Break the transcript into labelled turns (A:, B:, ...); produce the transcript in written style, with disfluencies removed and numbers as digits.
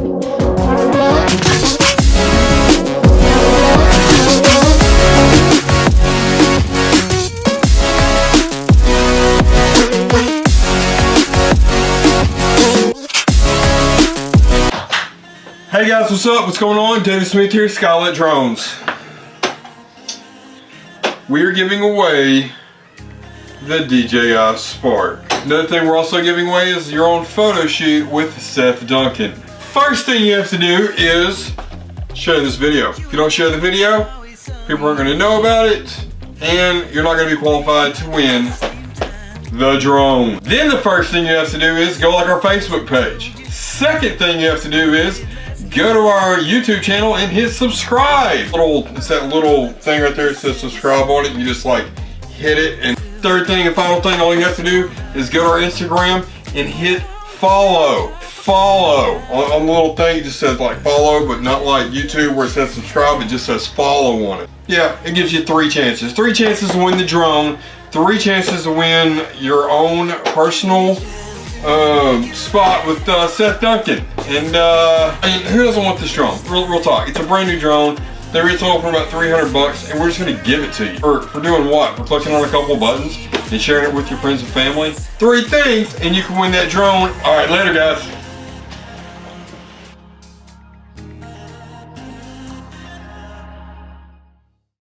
A: Hey guys, what's up? What's going on? David Smith here, Skylit Drones. We are giving away the DJI Spark. Another thing we're also giving away is your own photo shoot with Seth Duncan. First thing you have to do is share this video. If you don't share the video, people aren't going to know about it, and you're not going to be qualified to win the drone. Then the first thing you have to do is go like our Facebook page. Second thing you have to do is go to our YouTube channel and hit subscribe. It's that little thing right there that says subscribe on it. You just like hit it. And third thing and final thing, all you have to do is go to our Instagram and hit follow. Follow. On the little thing it just says like follow, but not like YouTube where it says subscribe, it just says follow on it. Yeah, it gives you 3 chances. 3 chances to win the drone, 3 chances to win your own personal spot with Seth Duncan. And I mean, who doesn't want this drone? Real talk. It's a brand new drone. They retail for about 300 bucks, and we're just gonna give it to you. For doing what? For clicking on a couple buttons and sharing it with your friends and family. 3 things, and you can win that drone. All right, later guys.